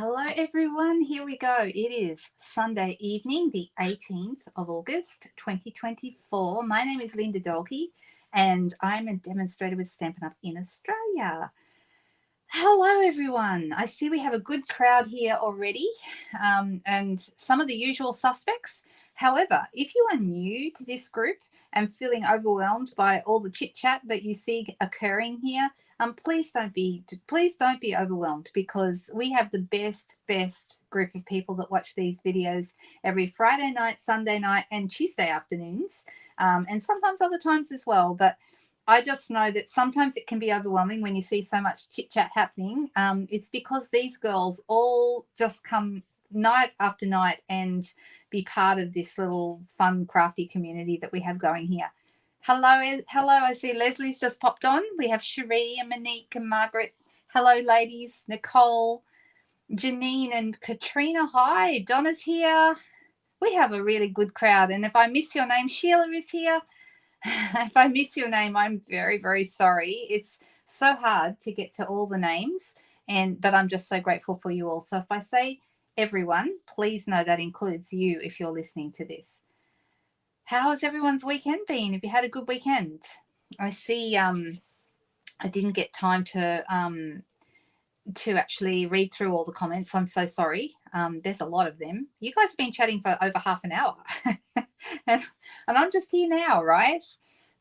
Hello everyone, here we go. It is Sunday evening, the 18th of August 2024. My name is Linda Dolke and I'm a demonstrator with Stampin Up in Australia. Hello everyone. I see we have a good crowd here already and some of the usual suspects. However, if you are new to this group and feeling overwhelmed by all the chit chat that you see occurring here, please don't be overwhelmed, because we have the best group of people that watch these videos every Friday night, Sunday night, and Tuesday afternoons, and sometimes other times as well. But I just know that sometimes it can be overwhelming when you see so much chit chat happening. It's because these girls all just come night after night and be part of this little fun, crafty community that we have going here. Hello. I see Leslie's just popped on. We have Cherie and Monique and Margaret. Hello, ladies. Nicole, Janine and Katrina. Hi. Donna's here. We have a really good crowd. And if I miss your name, Sheila is here. If I miss your name, I'm very sorry. It's so hard to get to all the names, but I'm just so grateful for you all. So if I say everyone, please know that includes you if you're listening to this. How has everyone's weekend been? Have you had a good weekend? I see I didn't get time to actually read through all the comments. I'm so sorry. There's a lot of them. You guys have been chatting for over half an hour. and I'm just here now, right?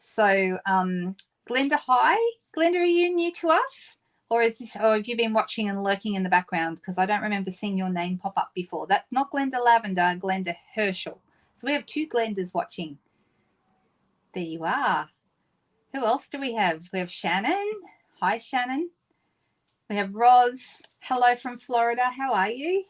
So Glenda, hi. Glenda, are you new to us? Or have you been watching and lurking in the background? Because I don't remember seeing your name pop up before. That's not Glenda Lavender, Glenda Herschel. So we have two Glendas watching. There you are. Who else do we have? We have Shannon. Hi, Shannon. We have Roz. Hello from Florida. How are you?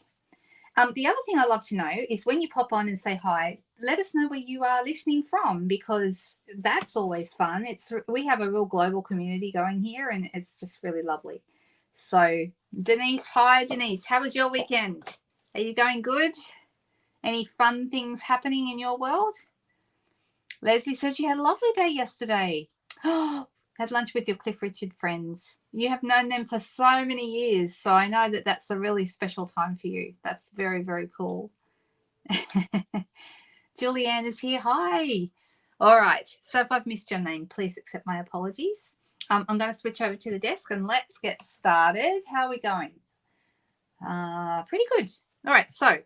The other thing I love to know is when you pop on and say hi, let us know where you are listening from, because that's always fun. We have a real global community going here, and it's just really lovely. So Denise, hi Denise. How was your weekend? Are you going good? Any fun things happening in your world? Leslie said you had a lovely day yesterday. Oh, had lunch with your Cliff Richard friends. You have known them for so many years, so I know that that's a really special time for you. That's very cool. Julianne is here. Hi. All right. So if I've missed your name, please accept my apologies. I'm going to switch over to the desk and let's get started. How are we going? Pretty good. All right. So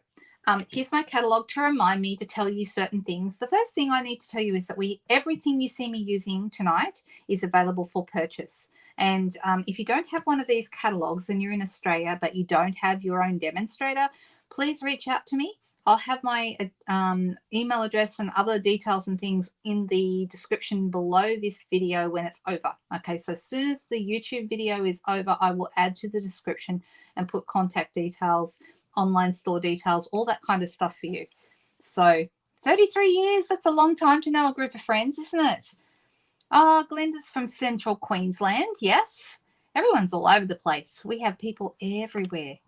here's my catalogue to remind me to tell you certain things. The first thing I need to tell you is that everything you see me using tonight is available for purchase. And if you don't have one of these catalogues and you're in Australia but you don't have your own demonstrator, please reach out to me. I'll have my email address and other details and things in the description below this video when it's over. Okay, so as soon as the YouTube video is over, I will add to the description and put contact details, online store details, all that kind of stuff for you. So 33 years, that's a long time to know a group of friends, isn't it? Oh, Glenda's from Central Queensland. Yes, everyone's all over the place. We have people everywhere.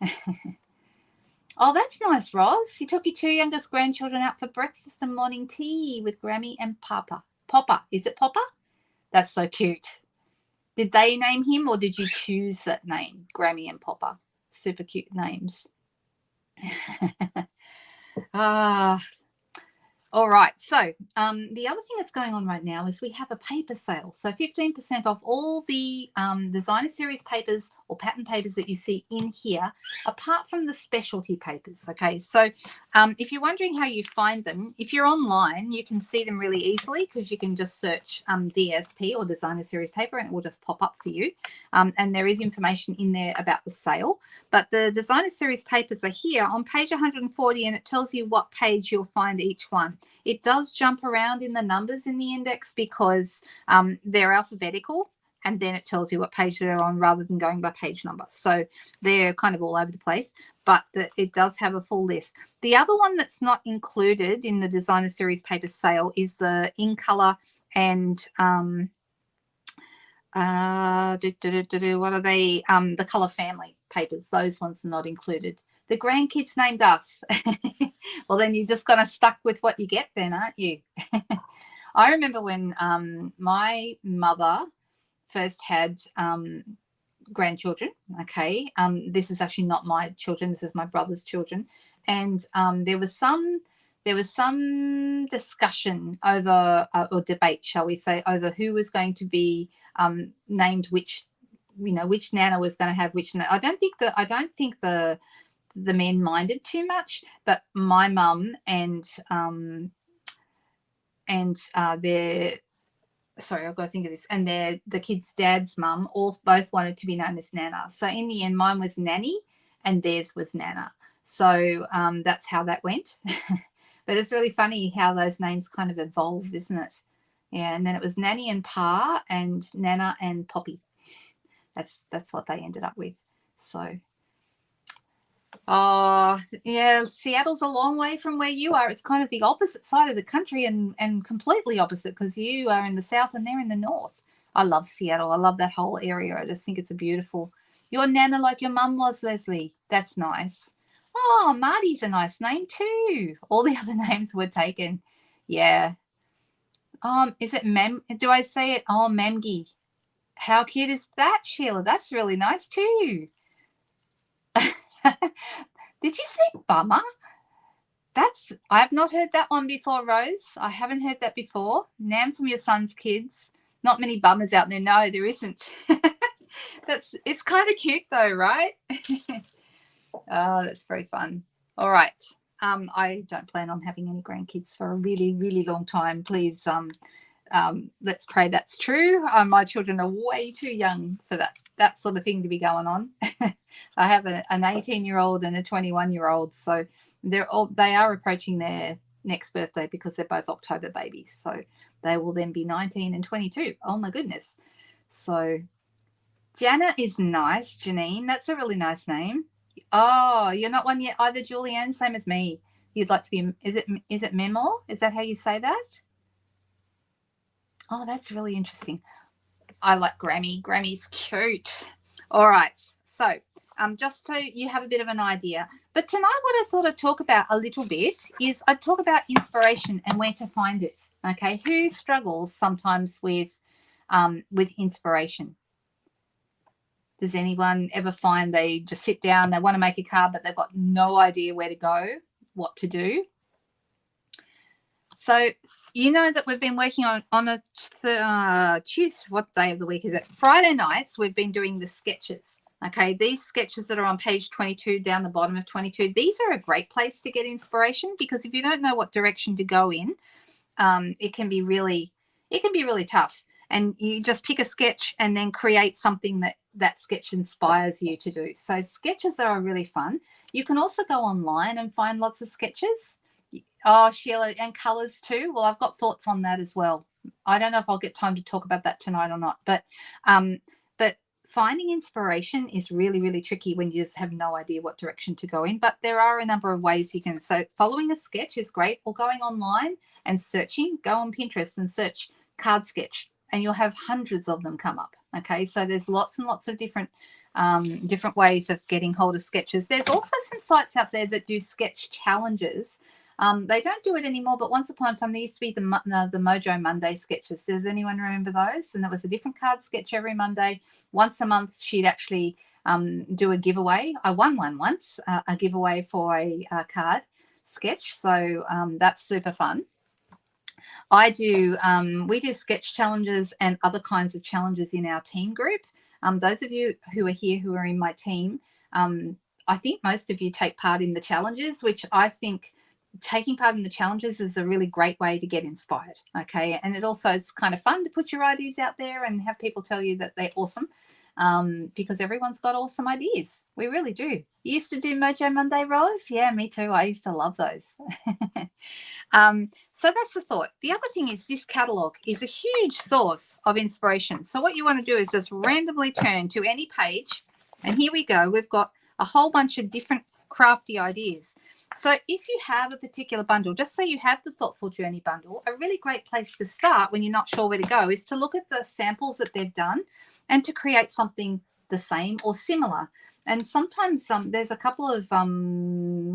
Oh, that's nice, Roz. You took your two youngest grandchildren out for breakfast and morning tea with Grammy and Papa. Popper. Is it Popper? That's so cute. Did they name him or did you choose that name, Grammy and Popper? Super cute names. All right, so the other thing that's going on right now is we have a paper sale. So 15% off all the designer series papers or pattern papers that you see in here, apart from the specialty papers. Okay, so if you're wondering how you find them, if you're online, you can see them really easily because you can just search DSP or designer series paper and it will just pop up for you. And there is information in there about the sale. But the designer series papers are here on page 140 and it tells you what page you'll find each one. It does jump around in the numbers in the index because they're alphabetical, and then it tells you what page they're on rather than going by page number. So they're kind of all over the place, but it does have a full list. The other one that's not included in the designer series paper sale is the in color and what are they? The color family papers. Those ones are not included. The grandkids named us. Well, then you're just kind of stuck with what you get then, aren't you? I remember when my mother first had grandchildren. Okay, this is actually not my children. This is my brother's children, and there was some discussion over or debate, shall we say, over who was going to be named which, which Nana was going to have which. I don't think the men minded too much, but my mum and their sorry, I've got to think of this. And the kid's dad's mum both wanted to be known as Nana. So in the end, mine was Nanny and theirs was Nana. So that's how that went. But it's really funny how those names kind of evolve, isn't it? Yeah, and then it was Nanny and Pa and Nana and Poppy. That's what they ended up with. So, oh, yeah, Seattle's a long way from where you are. It's kind of the opposite side of the country and completely opposite, because you are in the south and they're in the north. I love Seattle. I love that whole area. I just think it's a beautiful. Your Nana like your mum was, Leslie. That's nice. Oh, Marty's a nice name too. All the other names were taken. Yeah. Is it Mem? Do I say it? Oh, Memgi. How cute is that, Sheila? That's really nice too. Did you say bummer? I've not heard that one before, Rose. I haven't heard that before. Nam from your son's kids. Not many bummers out there. No, there isn't. It's kind of cute though, right? Oh, that's very fun. All right. I don't plan on having any grandkids for a really, really long time. Please, let's pray that's true. My children are way too young for that sort of thing to be going on. I have an 18-year-old and a 21-year-old, so they are approaching their next birthday because they're both October babies. So they will then be 19 and 22. Oh my goodness. So Jana is nice, Janine. That's a really nice name. Oh, you're not one yet either, Julianne. Same as me. You'd like to be. Is it Memo? Is that how you say that? Oh, that's really interesting. I like Grammy. Grammy's cute. All right. So just so you have a bit of an idea. But tonight what I thought I'd talk about a little bit is I'd talk about inspiration and where to find it. Okay. Who struggles sometimes with inspiration? Does anyone ever find they just sit down, they want to make a card, but they've got no idea where to go, what to do? So you know that we've been working on a Tuesday. What day of the week is it? Friday nights we've been doing the sketches. Okay, these sketches that are on page 22 down the bottom of 22, these are a great place to get inspiration, because if you don't know what direction to go in, it can be really tough. And you just pick a sketch and then create something that sketch inspires you to do. So sketches are really fun. You can also go online and find lots of sketches. Oh, Sheila, and colours too. Well, I've got thoughts on that as well. I don't know if I'll get time to talk about that tonight or not. But finding inspiration is really, really tricky when you just have no idea what direction to go in. But there are a number of ways you can. So following a sketch is great, or going online and searching. Go on Pinterest and search card sketch, and you'll have hundreds of them come up. Okay, so there's lots and lots of different ways of getting hold of sketches. There's also some sites out there that do sketch challenges. They don't do it anymore, but once upon a time there used to be the Mojo Monday sketches. Does anyone remember those? And there was a different card sketch every Monday. Once a month she'd actually do a giveaway. I won one once, a giveaway for a card sketch. So that's super fun. We do sketch challenges and other kinds of challenges in our team group. Those of you who are here who are in my team, I think most of you take part in the challenges, which I think taking part in the challenges is a really great way to get inspired. Okay, and it's kind of fun to put your ideas out there and have people tell you that they're awesome, because everyone's got awesome ideas. We really do. You used to do Mojo Monday, Rose? Yeah, me too. I used to love those. So that's the thought. The other thing is this catalog is a huge source of inspiration. So what you want to do is just randomly turn to any page, and here we go. We've got a whole bunch of different crafty ideas. So if you have a particular bundle, just say you have the Thoughtful Journey bundle, a really great place to start when you're not sure where to go is to look at the samples that they've done and to create something the same or similar. And sometimes there's a couple of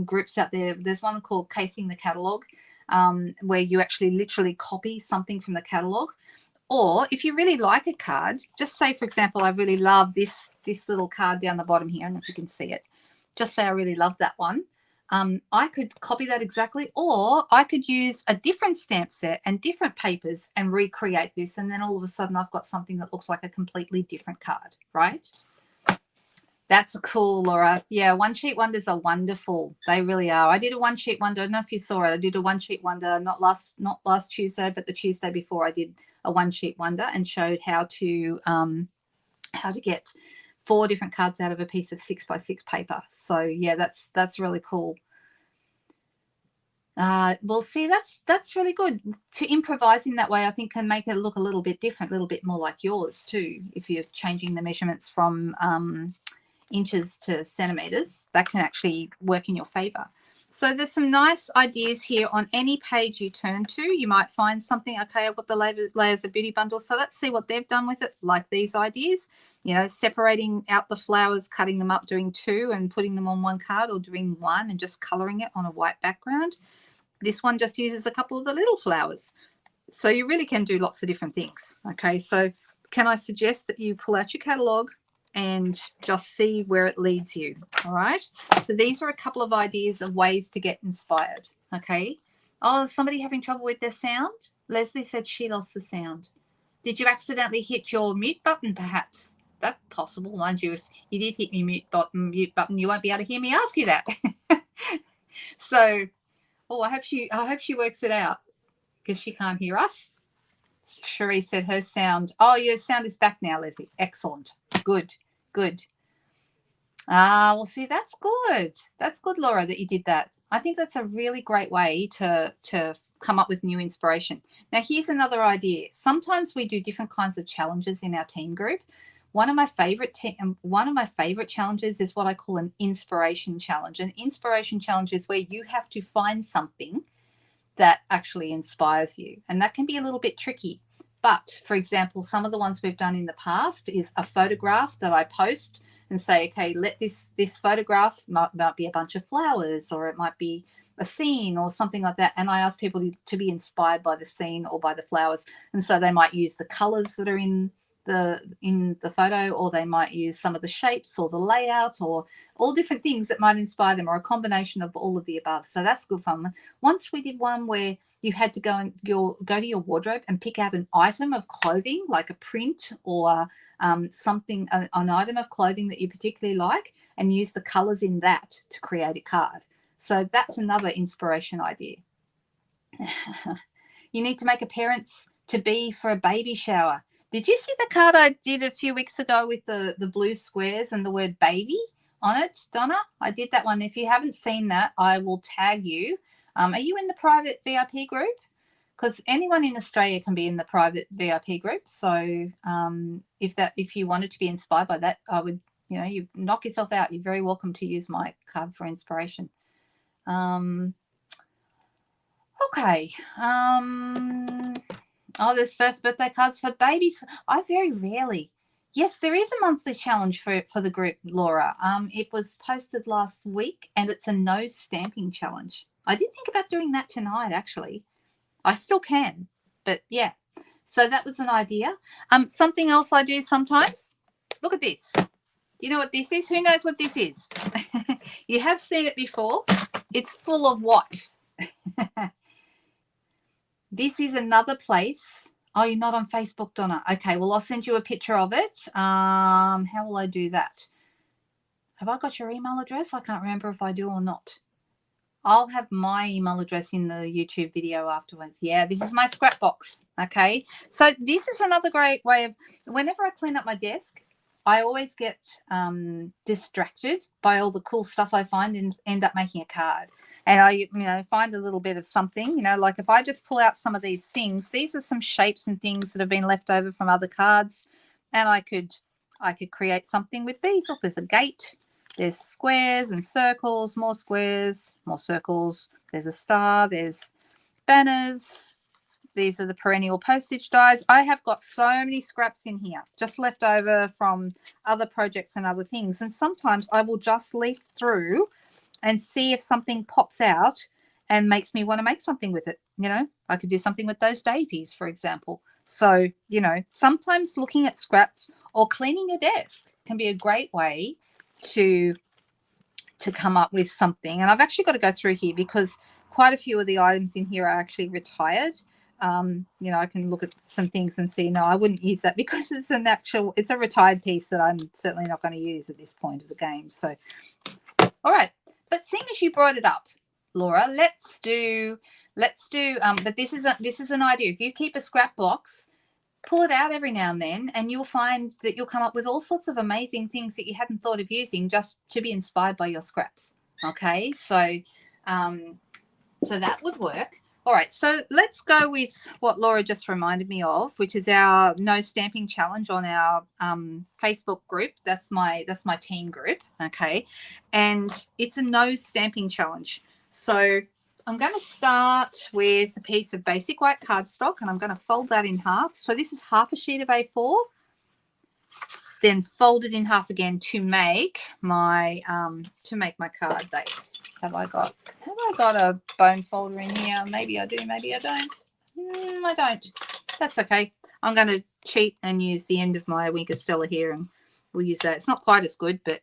groups out there. There's one called Casing the Catalog, where you actually literally copy something from the catalog. Or if you really like a card, just say, for example, I really love this little card down the bottom here. I don't know if you can see it. Just say I really love that one. I could copy that exactly, or I could use a different stamp set and different papers and recreate this, and then all of a sudden I've got something that looks like a completely different card, right? That's cool, Laura. Yeah, one sheet wonders are wonderful. They really are. I did a one sheet wonder. I don't know if you saw it. I did a one sheet wonder not last Tuesday, but the Tuesday before. I did a one sheet wonder and showed how to get 4 different cards out of a piece of 6x6 paper. So yeah, that's really cool. Well, see, that's really good. To improvise in that way, I think, can make it look a little bit different, a little bit more like yours too. If you're changing the measurements from inches to centimeters, that can actually work in your favor. So there's some nice ideas here. On any page you turn to, you might find something. Okay, I've got the layers of beauty bundles, so let's see what they've done with it. Like these ideas, you know, separating out the flowers, cutting them up, doing 2 and putting them on one card, or doing 1 and just coloring it on a white background. This one just uses a couple of the little flowers. So you really can do lots of different things. Okay, so can I suggest that you pull out your catalogue and just see where it leads you? All right, so these are a couple of ideas of ways to get inspired. Okay. Oh, is somebody having trouble with their sound? Leslie said she lost the sound. Did you accidentally hit your mute button perhaps? That's possible. Mind you, if you did hit your mute button, you won't be able to hear me ask you that. So, oh, I hope she works it out, because she can't hear us. Cherie said her sound. Oh, your sound is back now, Leslie. Excellent. Good. Well, see, that's good. That's good, Laura, that you did that. I think that's a really great way to come up with new inspiration. Now, here's another idea. Sometimes we do different kinds of challenges in our team group. One of my favorite challenges is what I call an inspiration challenge. An inspiration challenge is where you have to find something that actually inspires you, and that can be a little bit tricky. But for example, some of the ones we've done in the past is a photograph that I post and say, okay, let this photograph might be a bunch of flowers, or it might be a scene or something like that, and I ask people to be inspired by the scene or by the flowers. And so they might use the colors that are in the photo, or they might use some of the shapes or the layout, or all different things that might inspire them, or a combination of all of the above. So that's good fun. Once we did one where you had to go to your wardrobe and pick out an item of clothing, like a print or something, an item of clothing that you particularly like, and use the colors in that to create a card. So that's another inspiration idea. You need to make a parents to be for a baby shower. Did you see the card I did a few weeks ago with the blue squares and the word baby on it, Donna? I did that one. If you haven't seen that, I will tag you. Are you in the private VIP group? Because anyone in Australia can be in the private VIP group. So if you wanted to be inspired by that, I would, you knock yourself out. You're very welcome to use my card for inspiration. Okay. Oh, there's first birthday cards for babies. I very rarely. Yes, there is a monthly challenge for the group, Laura. It was posted last week, and it's a nose stamping challenge. I did think about doing that tonight, actually. I still can, but yeah. So that was an idea. Something else I do sometimes. Look at this. Do you know what this is? Who knows what this is? You have seen it before. It's full of what? This is another place. Oh, you're not on Facebook, Donna. Okay, well, I'll send you a picture of it. How will I do that? Have I got your email address? I can't remember if I do or not. I'll have my email address in the YouTube video afterwards. Yeah, this is my scrap box. Okay, so this is another great way of, whenever I clean up my desk, I always get distracted by all the cool stuff I find and end up making a card. And I, find a little bit of something, like if I just pull out some of these things, these are some shapes and things that have been left over from other cards. And I could create something with these. Look, there's a gate, there's squares and circles, more squares, more circles. There's a star, there's banners. These are the perennial postage dies. I have got so many scraps in here, just left over from other projects and other things. And sometimes I will just leaf through and see if something pops out and makes me want to make something with it. I could do something with those daisies, for example. So, you know, sometimes looking at scraps or cleaning your desk can be a great way to come up with something. And I've actually got to go through here because quite a few of the items in here are actually retired. You know, I can look at some things and see, no, I wouldn't use that because it's a retired piece that I'm certainly not going to use at this point of the game. So, all right. But seeing as you brought it up, Laura, let's do, but this is an idea. If you keep a scrap box, pull it out every now and then, and you'll find that you'll come up with all sorts of amazing things that you hadn't thought of using just to be inspired by your scraps. Okay, so so that would work. All right, so let's go with what Laura just reminded me of, which is our no stamping challenge on our Facebook group. That's my team group. Okay, and it's a no stamping challenge. So I'm going to start with a piece of basic white cardstock, and I'm going to fold that in half. So this is half a sheet of A4, then fold it in half again to make my card base. Have I got a bone folder in here? Maybe I do, maybe I don't. I don't. That's okay. I'm going to cheat and use the end of my Wink of Stella here, and we'll use that. It's not quite as good, but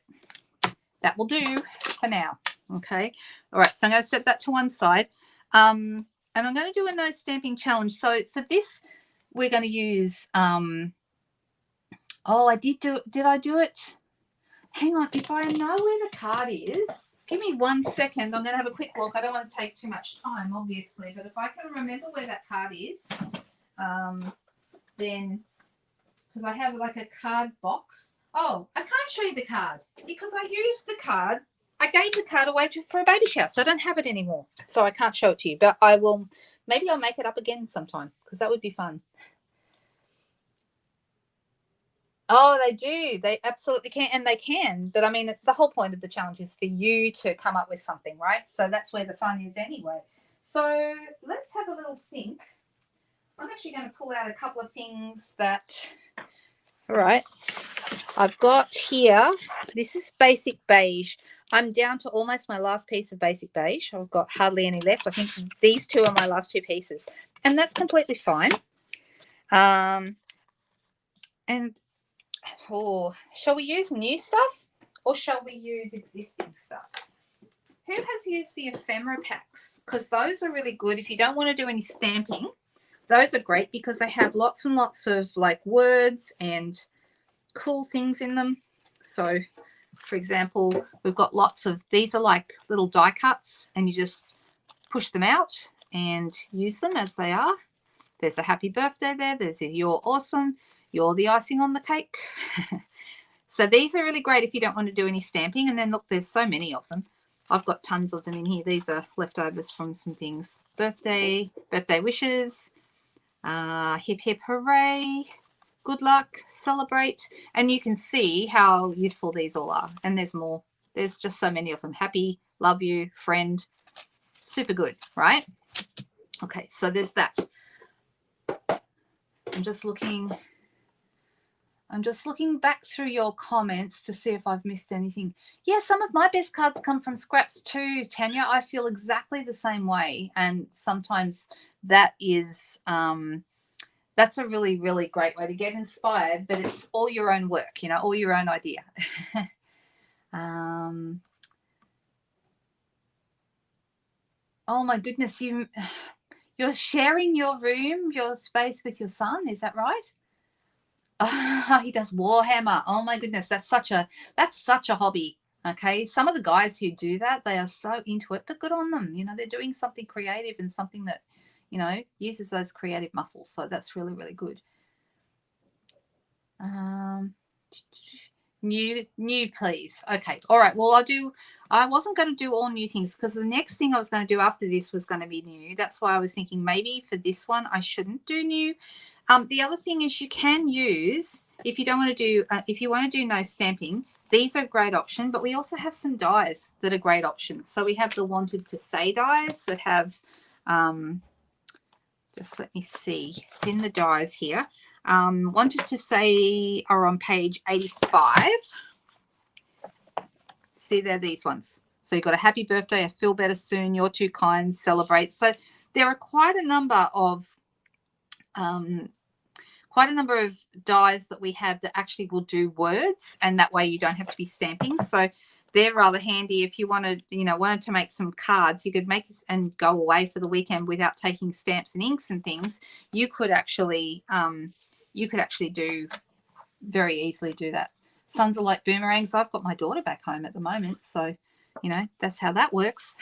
that will do for now. Okay. All right. So I'm going to set that to one side. And I'm going to do a no stamping challenge. So for this, we're going to use, oh, did I do it? Hang on. If I know where the card is, give me 1 second. I'm going to have a quick look. I don't want to take too much time, obviously, but if I can remember where that card is, then, because I have like a card box. Oh, I can't show you the card because I used the card. I gave the card away for a baby shower, so I don't have it anymore. So I can't show it to you, but I will. Maybe I'll make it up again sometime because that would be fun. Oh, they do. They absolutely can, and they can. But I mean, the whole point of the challenge is for you to come up with something, right? So that's where the fun is anyway. So let's have a little think. I'm actually going to pull out a couple of things that, all right, I've got here. This is basic beige. I'm down to almost my last piece of basic beige. I've got hardly any left. I think these two are my last two pieces, and that's completely fine. And oh, shall we use new stuff or shall we use existing stuff? Who has used the ephemera packs? Because those are really good if you don't want to do any stamping. Those are great because they have lots and lots of like words and cool things in them. So for example, we've got lots of, these are like little die cuts, and you just push them out and use them as they are. There's a happy birthday there. There's a you're awesome. You're the icing on the cake. So these are really great if you don't want to do any stamping. And then look, there's so many of them. I've got tons of them in here. These are leftovers from some things. Birthday wishes, hip hip hooray, good luck, celebrate. And you can see how useful these all are. And there's more. There's just so many of them. Happy, love you, friend. Super good, right? Okay, so there's that. I'm just looking back through your comments to see if I've missed anything. Yeah, some of my best cards come from scraps too, Tanya. I feel exactly the same way. And sometimes that is, that's a really, really great way to get inspired, but it's all your own work, you know, all your own idea. Oh my goodness, you're sharing your room, your space with your son, is that right? Oh, he does Warhammer. Oh my goodness, that's such a hobby. Okay, some of the guys who do that, they are so into it, but good on them. You know, they're doing something creative and something that, you know, uses those creative muscles. So that's really, really good. New please. Okay, all right, well I wasn't going to do all new things because the next thing I was going to do after this was going to be new. That's why I was thinking maybe for this one I shouldn't do new. The other thing is you can use, if you don't want to do if you want to do no stamping, these are a great option, but we also have some dies that are great options. So we have the wanted to say dies that have just let me see, it's in the dies here. Wanted to say are on page 85. See, they're these ones. So you've got a happy birthday, a feel better soon, you're too kind, celebrate. So there are quite a number of quite a number of dies that we have that actually will do words, and that way you don't have to be stamping. So they're rather handy if you wanted to make some cards. You could make and go away for the weekend without taking stamps and inks and things. You could actually do very easily do that. Suns are like boomerangs. I've got my daughter back home at the moment, so that's how that works.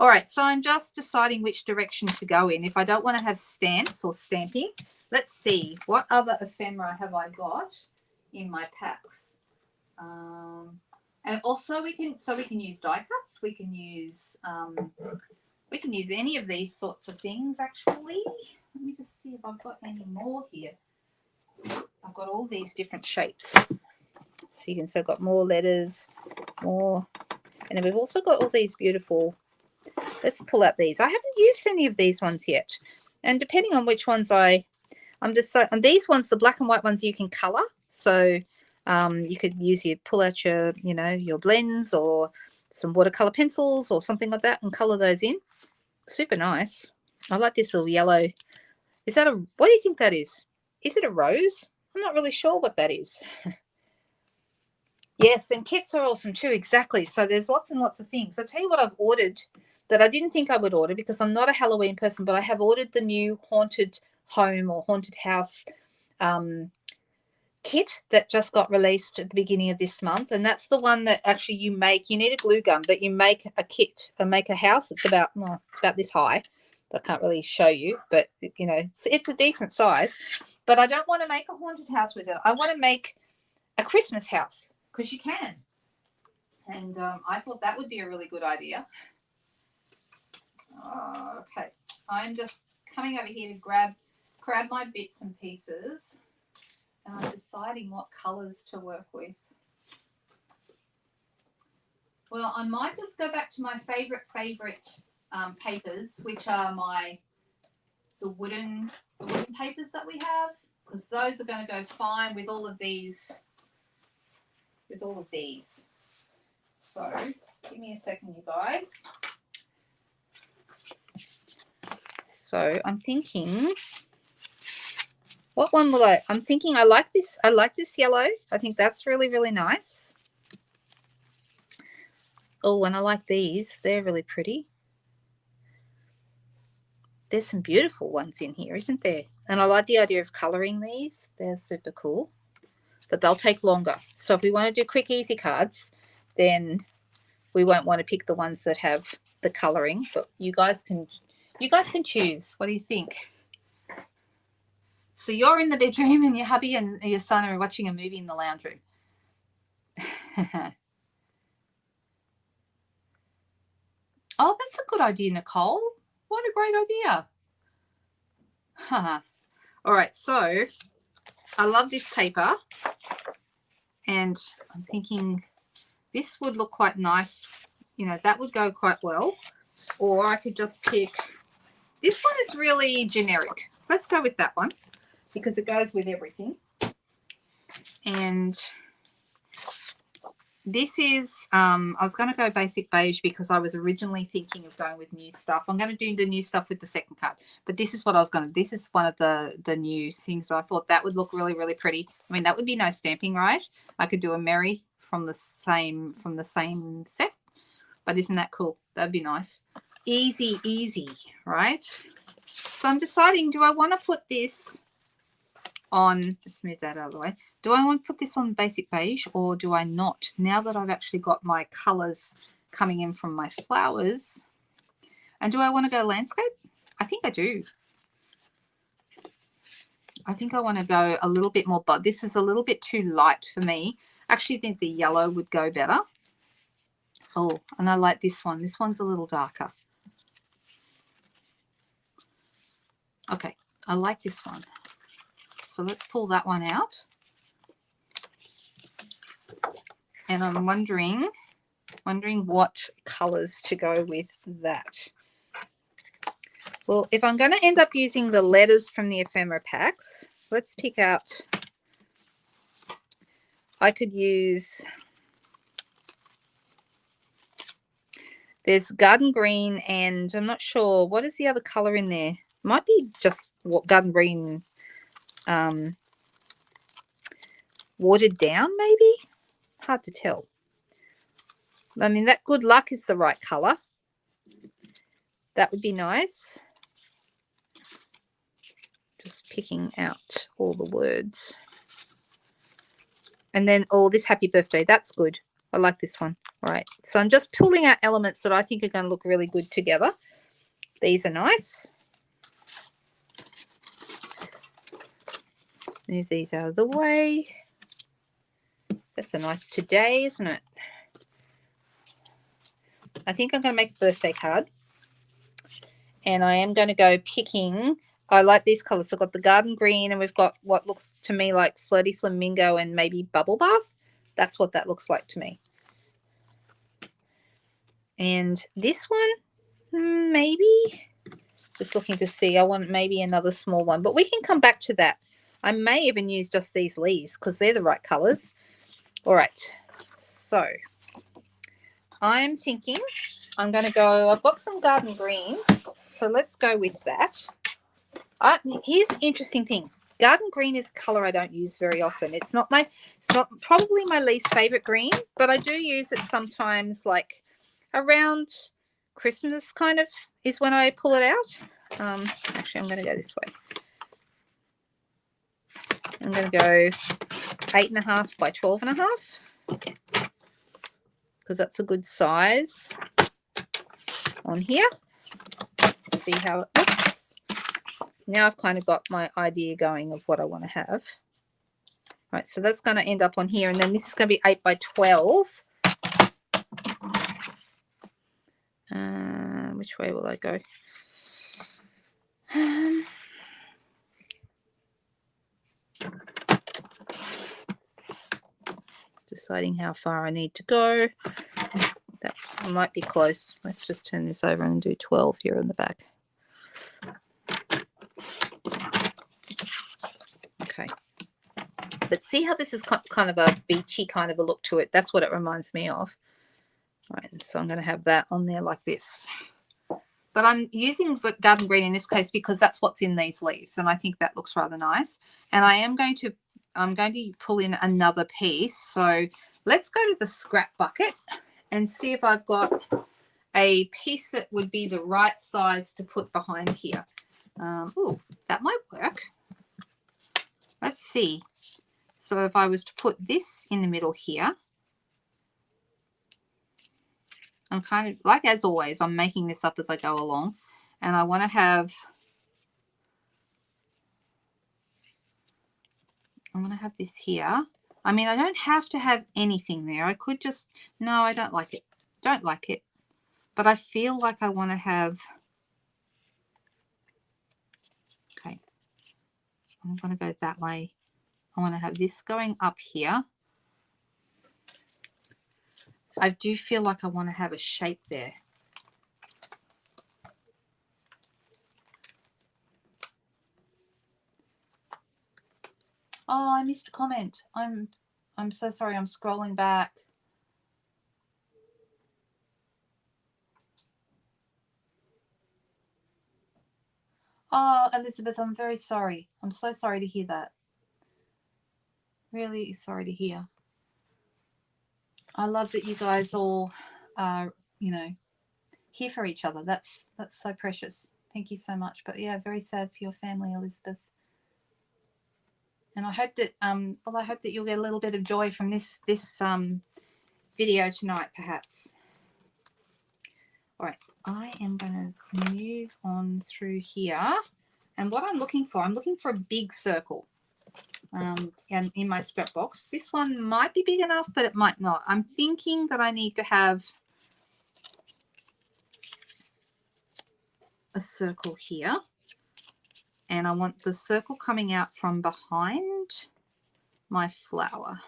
All right, so I'm just deciding which direction to go in. If I don't want to have stamps or stamping, let's see, what other ephemera have I got in my packs? And also we can use die cuts. We can use any of these sorts of things actually. Let me just see if I've got any more here. I've got all these different shapes. So you can see I've got more letters, more, and then we've also got all these beautiful. Let's pull out these. I haven't used any of these ones yet. And depending on which ones and these ones, the black and white ones, you can color. So you could pull out your, your blends or some watercolor pencils or something like that and color those in. Super nice. I like this little yellow. Is that what do you think that is? Is it a rose? I'm not really sure what that is. Yes, and kits are awesome too. Exactly. So there's lots and lots of things. I'll tell you what I've ordered that I didn't think I would order because I'm not a Halloween person, but I have ordered the new haunted home or haunted house kit that just got released at the beginning of this month. And that's the one that actually you need a glue gun, but you make a kit and make a house. It's about this high. I can't really show you, but it's a decent size. But I don't want to make a haunted house with it. I want to make a Christmas house because you can. And I thought that would be a really good idea. Okay, I'm just coming over here to grab my bits and pieces, and I'm deciding what colors to work with. Well, I might just go back to my favorite papers, which are the wooden papers that we have, because those are going to go fine with all of these. So give me a second, you guys. So I'm thinking, what one will I'm thinking I like this yellow. I think that's really, really nice. Oh, and I like these. They're really pretty. There's some beautiful ones in here, isn't there? And I like the idea of coloring these. They're super cool. But they'll take longer. So if we want to do quick, easy cards, then we won't want to pick the ones that have the coloring. But you guys can choose. What do you think? So you're in the bedroom and your hubby and your son are watching a movie in the lounge room. Oh, that's a good idea, Nicole. What a great idea. All right, so I love this paper. And I'm thinking this would look quite nice. That would go quite well. Or I could just pick, this one is really generic. Let's go with that one because it goes with everything. And this is, I was going to go basic beige because I was originally thinking of going with new stuff. I'm going to do the new stuff with the second card. But this is what I was going to, this is one of the new things. I thought that would look really, really pretty. I mean, that would be no stamping, right? I could do a Mary from the same set. But isn't that cool? That'd be nice. Easy, easy, right? So I'm deciding, do I want to put this on, let's move that out of the way. Do I want to put this on basic beige or do I not? Now that I've actually got my colors coming in from my flowers. And do I want to go landscape? I think I do. I think I want to go a little bit more, but this is a little bit too light for me. I actually think the yellow would go better. Oh, and I like this one. This one's a little darker. Okay, I like this one. So let's pull that one out. And I'm wondering what colors to go with that. Well, if I'm going to end up using the letters from the ephemera packs, let's pick out, I could use, there's garden green and I'm not sure, what is the other color in there? Might be just what garden green, watered down, maybe. Hard to tell. I mean, that good luck is the right color. That would be nice. Just picking out all the words. And then, oh, this happy birthday. That's good. I like this one. All right. So I'm just pulling out elements that I think are going to look really good together. These are nice. Move these out of the way. That's a nice today, isn't it? I think I'm going to make a birthday card. And I am going to go picking. I like these colors. So I've got the garden green, and we've got what looks to me like flirty flamingo and maybe bubble bath. That's what that looks like to me. And this one, maybe. Just looking to see. I want maybe another small one, but we can come back to that. I may even use just these leaves because they're the right colors. All right. So I'm thinking I'm going to go. I've got some garden greens, so let's go with that. Here's the interesting thing. Garden green is a color I don't use very often. It's not probably my least favorite green, but I do use it sometimes, like around Christmas kind of is when I pull it out. Actually, I'm going to go this way. I'm going to go 8.5 by 12.5 because that's a good size on here. Let's see how it looks. Now I've kind of got my idea going of what I want to have. Right, so that's going to end up on here, and then this is going to be 8 by 12. Which way will I go? Deciding how far I need to go. That might be close. Let's just turn this over and do 12 here in the back. Okay. But see how this is kind of a beachy kind of a look to it. That's what it reminds me of. All right, so I'm going to have that on there like this. But I'm using garden green in this case because that's what's in these leaves, and I think that looks rather nice. And I'm going to pull in another piece. So let's go to the scrap bucket and see if I've got a piece that would be the right size to put behind here. Oh, that might work. Let's see. So if I was to put this in the middle here, I'm kind of, like as always, I'm making this up as I go along. And I want to have, I'm going to have this here. I mean, I don't have to have anything there. I could just, no, I don't like it. Don't like it. But I feel like I want to have, okay, I'm going to go that way. I want to have this going up here. I do feel like I want to have a shape there. Oh, I missed a comment. I'm so sorry. I'm scrolling back. Oh, Elizabeth, I'm very sorry. I'm so sorry to hear that. Really sorry to hear. I love that you guys all are, you know, here for each other. That's so precious. Thank you so much. But yeah, very sad for your family, Elizabeth. And I hope that well, I hope that you'll get a little bit of joy from this video tonight, perhaps. All right, I am going to move on through here. And what I'm looking for a big circle. And in my scrap box, this one might be big enough, but it might not. I'm thinking that I need to have a circle here, and I want the circle coming out from behind my flower.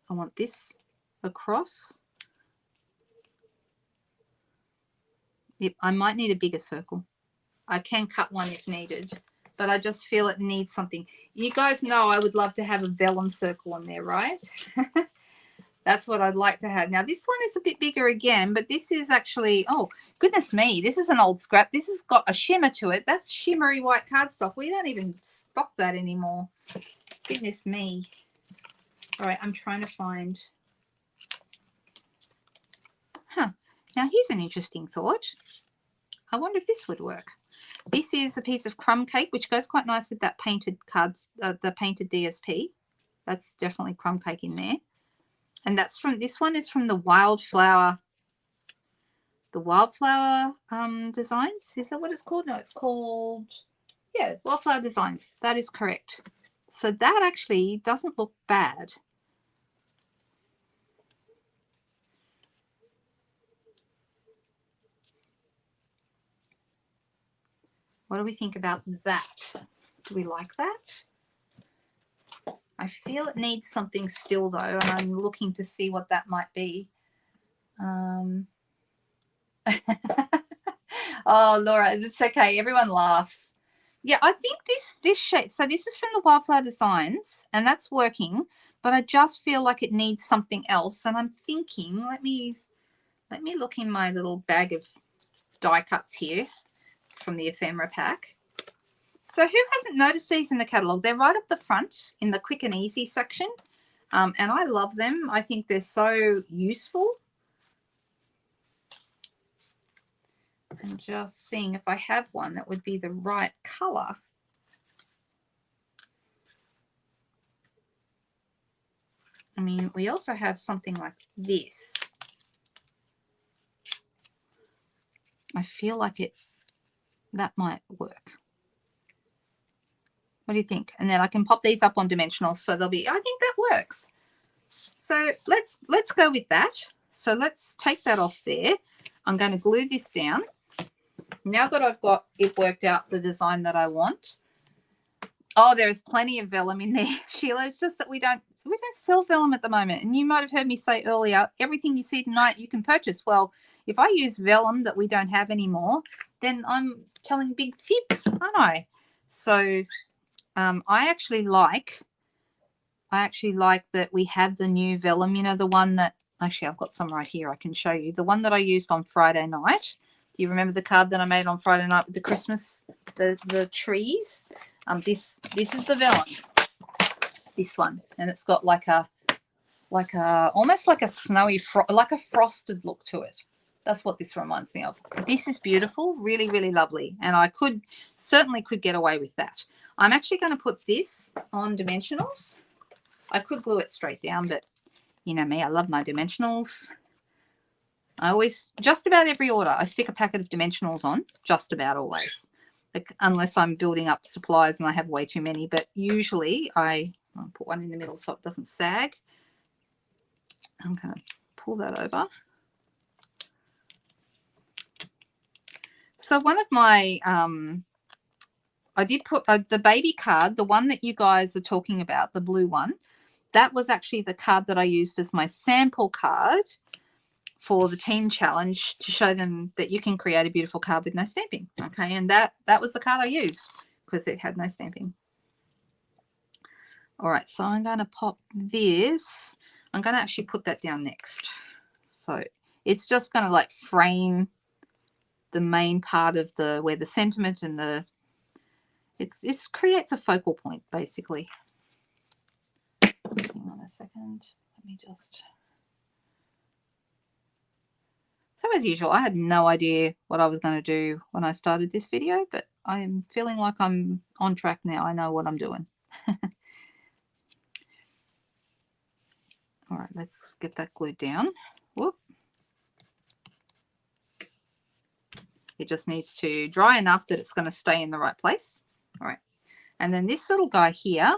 I want this across. Yep, I might need a bigger circle. I can cut one if needed, but I just feel it needs something. You guys know I would love to have a vellum circle on there, right? That's what I'd like to have. Now, this one is a bit bigger again, but this is actually, oh, goodness me, this is an old scrap. This has got a shimmer to it. That's shimmery white cardstock. We don't even stock that anymore. Goodness me. All right, I'm trying to find. Huh. Now, here's an interesting thought. I wonder if this would work. This is a piece of crumb cake, which goes quite nice with that painted cards, the painted DSP. That's definitely crumb cake in there. And that's from, this one is from the Wildflower Designs. Is that what it's called? No, it's called, yeah, Wildflower Designs. That is correct. So that actually doesn't look bad. What do we think about that? Do we like that? I feel it needs something still though, and I'm looking to see what that might be. Oh, Laura, it's okay. Everyone laughs. Yeah, I think this shape, so this is from the Wildflower Designs, and that's working, but I just feel like it needs something else. And I'm thinking, let me look in my little bag of die cuts here from the ephemera pack. So who hasn't noticed these in the catalogue? They're right up the front in the quick and easy section, and I love them. I think they're so useful. I'm just seeing if I have one that would be the right color. I mean, we also have something like this. I feel like that might work. What do you think? And then I can pop these up on dimensionals, so they'll be, I think that works. So let's go with that. So let's take that off there. I'm going to glue this down. Now that I've got it worked out, the design that I want. Oh, there is plenty of vellum in there, Sheila. It's just that we don't sell vellum at the moment. And you might have heard me say earlier, everything you see tonight you can purchase. Well, if I use vellum that we don't have anymore, then I'm telling big fibs, aren't I? So I actually like that we have the new vellum, you know, the one that, actually I've got some right here I can show you. The one that I used on Friday night. You remember the card that I made on Friday night with the Christmas, the trees? This is the vellum, this one, and it's got like a almost like a snowy, like a frosted look to it. That's what this reminds me of. This is beautiful, really, really lovely, and I certainly could get away with that. I'm actually going to put this on dimensionals. I could glue it straight down, but you know me, I love my dimensionals. I always, just about every order, I stick a packet of dimensionals on, just about always. Like, unless I'm building up supplies and I have way too many, but usually I'll put one in the middle so it doesn't sag. I'm going to pull that over. So one of my, I did put the baby card, the one that you guys are talking about, the blue one, that was actually the card that I used as my sample card for the team challenge to show them that you can create a beautiful card with no stamping. Okay, and that was the card I used because it had no stamping. All right, so I'm going to pop this. I'm going to actually put that down next. So it's just going to like frame the main part of where the sentiment and it creates a focal point basically. Hang on a second. Let me just. So as usual, I had no idea what I was going to do when I started this video, but I am feeling like I'm on track now. I know what I'm doing. All right, let's get that glued down. Whoop. It just needs to dry enough that it's going to stay in the right place. All right. And then this little guy here,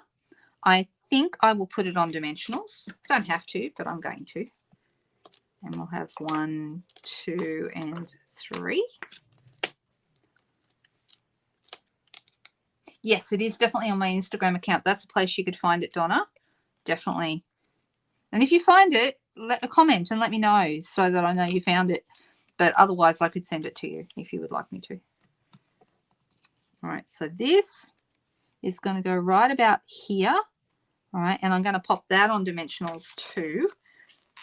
I think I will put it on dimensionals. Don't have to, but I'm going to. And we'll have 1, 2, and 3. Yes, it is definitely on my Instagram account. That's a place you could find it, Donna. Definitely. And if you find it, let a comment and let me know so that I know you found it. But otherwise, I could send it to you if you would like me to. All right, so this is going to go right about here. All right, and I'm going to pop that on dimensionals too.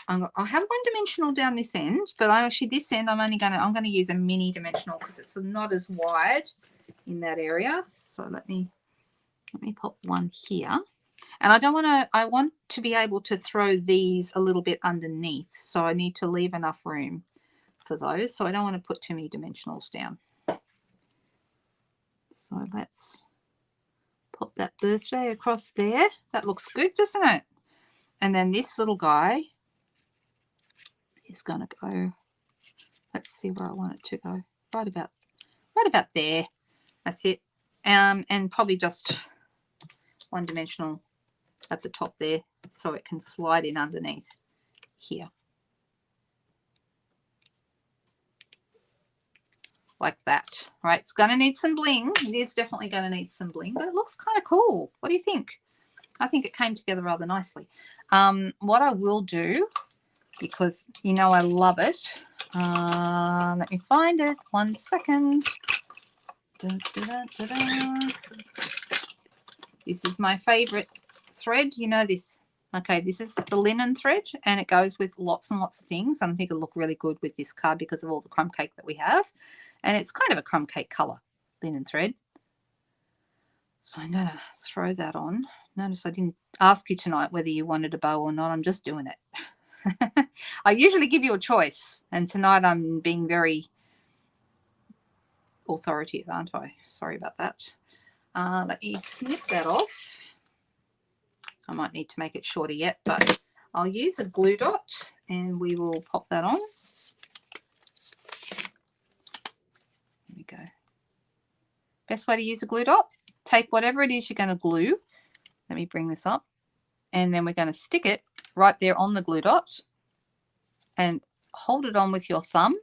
I have one dimensional down this end, but actually this end I'm gonna use a mini dimensional because it's not as wide in that area. So let me pop one here. And I want to be able to throw these a little bit underneath. So I need to leave enough room for those. So I don't want to put too many dimensionals down. So let's pop that birthday across there. That looks good, doesn't it? And then this little guy is going to go, let's see where I want it to go. Right about there. That's it. And probably just one dimensional at the top there so it can slide in underneath here. Like that. Right, it's going to need some bling. It is definitely going to need some bling, but it looks kind of cool. What do you think? I think it came together rather nicely. What I will do, because you know I love it, let me find it. 1 second. Dun, dun, dun, dun, dun. This is my favorite thread. You know this. Okay, this is the linen thread, and it goes with lots and lots of things. I think it'll look really good with this card because of all the crumb cake that we have. And it's kind of a crumb cake color, linen thread. So I'm going to throw that on. Notice I didn't ask you tonight whether you wanted a bow or not. I'm just doing it. I usually give you a choice, and tonight I'm being very authoritative, aren't I? Sorry about that. Let me snip that off. I might need to make it shorter yet, but I'll use a glue dot and we will pop that on. There we go. Best way to use a glue dot, take whatever it is you're going to glue. Let me bring this up. And then we're going to stick it right there on the glue dot and hold it on with your thumb.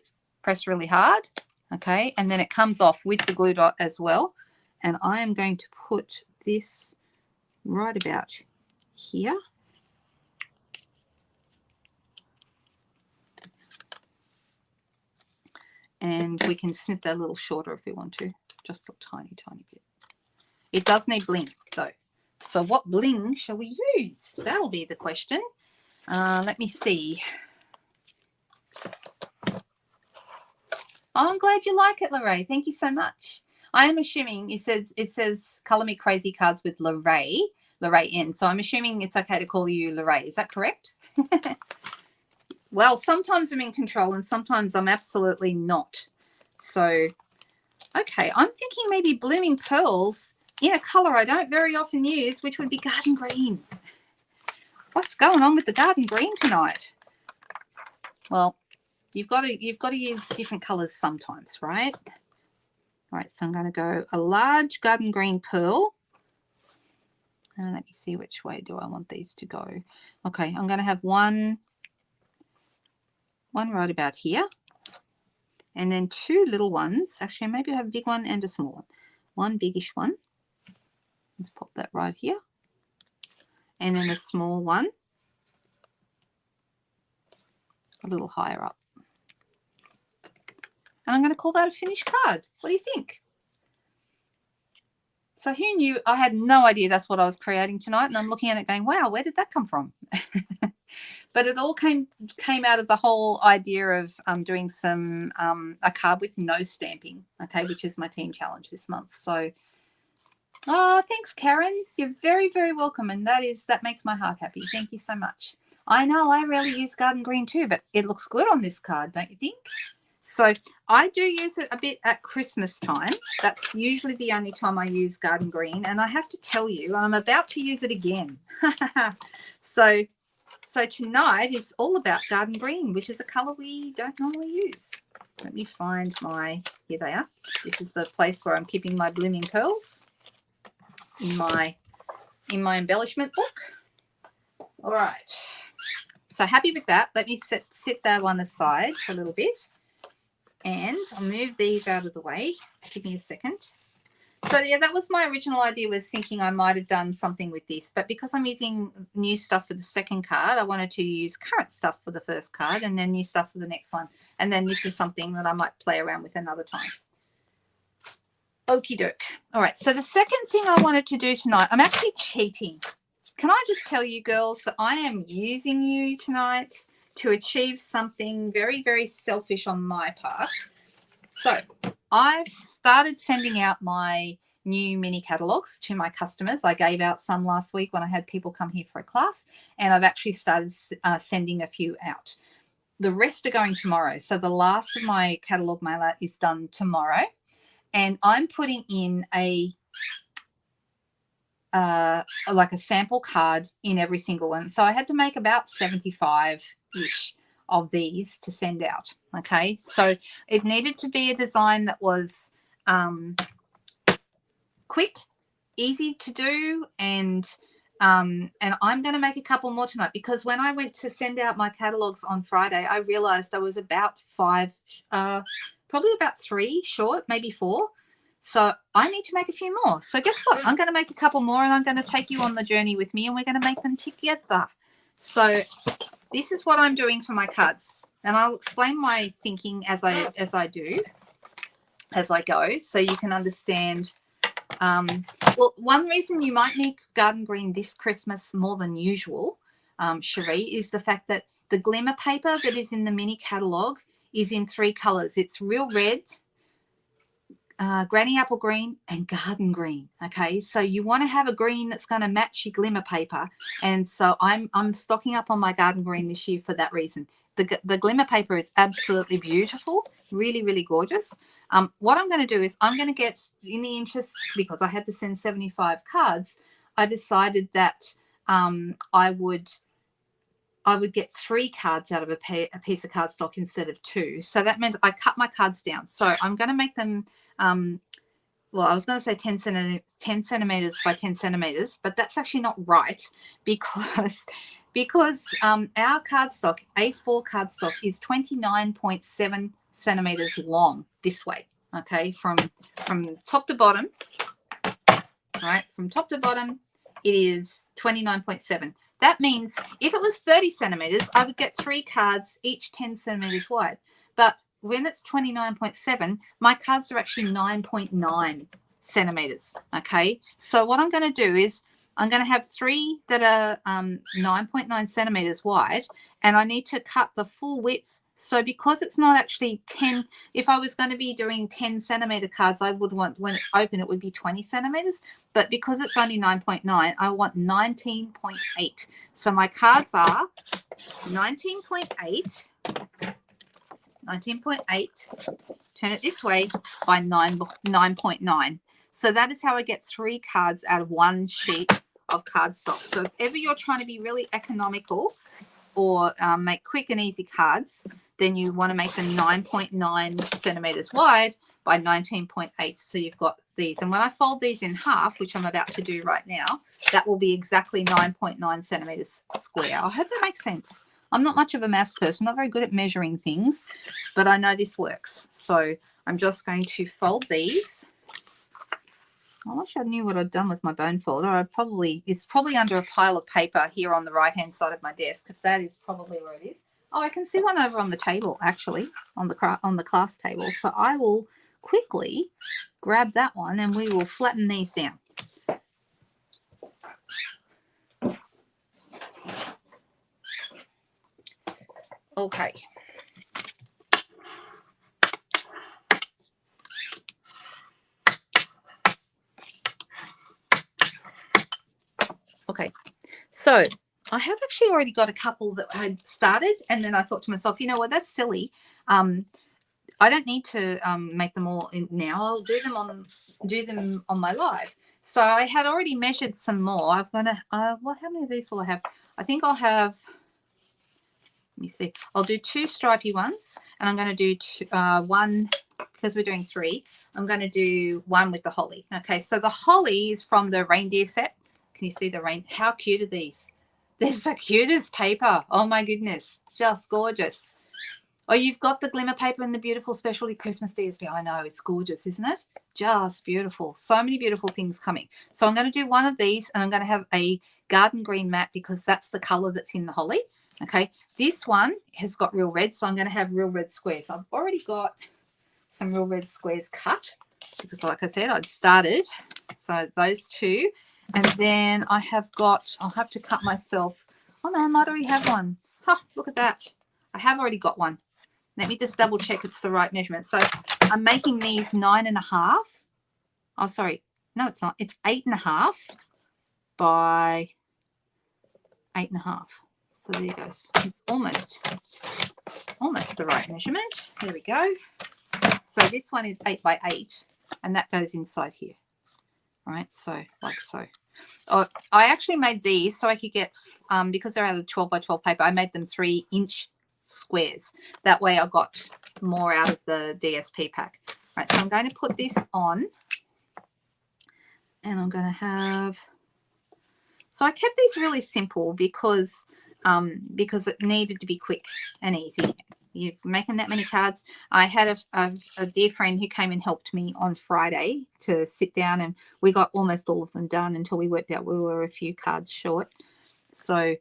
Press really hard. Okay. And then it comes off with the glue dot as well. And I am going to put this right about here. And we can snip that a little shorter if we want to, just a tiny, tiny bit. It does need bling though. So what bling shall we use? That'll be the question. Let me see. Oh, I'm glad you like it, Lorraine. Thank you so much. I am assuming it says Color Me Crazy cards with Lorraine N. So I'm assuming it's okay to call you Lorraine. Is that correct? Well, sometimes I'm in control and sometimes I'm absolutely not. So, okay, I'm thinking maybe Blooming Pearls in a color I don't very often use, which would be garden green. What's going on with the garden green tonight? Well, you've got to use different colors sometimes, right? All right, so I'm going to go a large garden green pearl. Let me see which way do I want these to go. Okay, I'm going to have one right about here. And then two little ones. Actually, maybe I have a big one and a small one. One biggish one. Let's pop that right here. And then a small one a little higher up. And I'm going to call that a finished card. What do you think? So who knew? I had no idea that's what I was creating tonight. And I'm looking at it going, wow, where did that come from? But it all came out of the whole idea of doing some a card with no stamping, okay, which is my team challenge this month. So, oh, thanks, Karen. You're very, very welcome, and that makes my heart happy. Thank you so much. I know I rarely use garden green too, but it looks good on this card, don't you think? So I do use it a bit at Christmas time. That's usually the only time I use garden green, and I have to tell you, I'm about to use it again. So tonight is all about garden green, which is a color we don't normally use. Let me find here they are. This is the place where I'm keeping my blooming pearls in my embellishment book. All right. So happy with that. Let me set that one aside for a little bit. And I'll move these out of the way. Give me a second. So yeah, that was my original idea, was thinking I might have done something with this, but because I'm using new stuff for the second card, I wanted to use current stuff for the first card and then new stuff for the next one. And then this is something that I might play around with another time. Okie doke. All right, so the second thing I wanted to do tonight, I'm actually cheating. Can I just tell you girls that I am using you tonight to achieve something very, very selfish on my part. So I've started sending out my new mini catalogs to my customers. I gave out some last week when I had people come here for a class, and I've actually started sending a few out. The rest are going tomorrow. So the last of my catalog mailer is done tomorrow, and I'm putting in like a sample card in every single one. So I had to make about 75-ish of these to send out. Okay, so it needed to be a design that was quick, easy to do, and I'm going to make a couple more tonight, because when I went to send out my catalogs on Friday, I realized I was about probably about 3 short, maybe 4. So I need to make a few more. So guess what? I'm going to make a couple more, and I'm going to take you on the journey with me, and we're going to make them together. So this is what I'm doing for my cards, and I'll explain my thinking as I go, so you can understand. Well, one reason you might need garden green this Christmas more than usual, Cherie, is the fact that the glimmer paper that is in the mini catalogue is in 3 colours. It's real red, granny apple green, and garden green. Okay, so you want to have a green that's going to match your glimmer paper, and so I'm stocking up on my garden green this year for that reason. The glimmer paper is absolutely beautiful, really, really gorgeous. What I'm going to do is I'm going to get, in the interest, because I had to send 75 cards, I decided that I would get 3 cards out of a piece of cardstock instead of 2. So that meant I cut my cards down. So I'm going to make them, well, I was going to say 10 centimeters by 10 centimeters, but that's actually not right, because our cardstock, A4 cardstock, is 29.7 centimeters long this way. Okay, from top to bottom, right? From top to bottom, it is 29.7. That means if it was 30 centimeters, I would get 3 cards, each 10 centimeters wide. But when it's 29.7, my cards are actually 9.9 centimeters. Okay, so what I'm going to do is I'm going to have 3 that are 9.9 centimeters wide, and I need to cut the full width. So because it's not actually 10, if I was going to be doing 10 centimeter cards, I would want, when it's open, it would be 20 centimeters. But because it's only 9.9, I want 19.8. So my cards are 19.8, turn it this way, by 9.9. So that is how I get 3 cards out of 1 sheet of cardstock. So if ever you're trying to be really economical or make quick and easy cards, then you want to make them 9.9 centimeters wide by 19.8. So you've got these. And when I fold these in half, which I'm about to do right now, that will be exactly 9.9 centimeters square. I hope that makes sense. I'm not much of a maths person, not very good at measuring things, but I know this works. So I'm just going to fold these. I wish I knew what I'd done with my bone folder. It's probably under a pile of paper here on the right-hand side of my desk. That is probably where it is. Oh, I can see one over on the table, actually, on the class table. So I will quickly grab that one, and we will flatten these down. Okay. Okay, so I have actually already got a couple that I had started, and then I thought to myself, you know what, that's silly. I don't need to make them all now. I'll do them on my live. So I had already measured some more. I'm gonna well, how many of these will I have? I think I'll have, let me see, I'll do 2 stripy ones, and I'm going to do 1, because we're doing 3, I'm going to do 1 with the holly. Okay, so the holly is from the reindeer set. Can you see the rain? How cute are these? They're so cute as paper. Oh my goodness, just gorgeous. Oh, you've got the glimmer paper and the beautiful specialty Christmas DSP. I know, it's gorgeous, isn't it? Just beautiful. So many beautiful things coming. So I'm going to do 1 of these, and I'm going to have a garden green mat, because that's the color that's in the holly. Okay, this one has got real red, so I'm going to have real red squares. I've already got some real red squares cut, because like I said, I'd started. So those 2. And then I have got, I'll have to cut myself. Oh no, I might already have one. Huh, look at that. I have already got one. Let me just double check it's the right measurement. So I'm making these 9.5. Oh, sorry. No, it's not. It's 8.5 by 8.5. So there it goes. It's almost the right measurement. There we go. So this one is 8 by 8, and that goes inside here. All right, so like so. Oh, I actually made these so I could get, because they're out of 12 by 12 paper, I made them 3-inch squares. That way I got more out of the DSP pack. All right, so I'm going to put this on, and I'm going to have, so I kept these really simple because it needed to be quick and easy. You're making that many cards. I had a dear friend who came and helped me on Friday to sit down, and we got almost all of them done until we worked out we were a few cards short. So,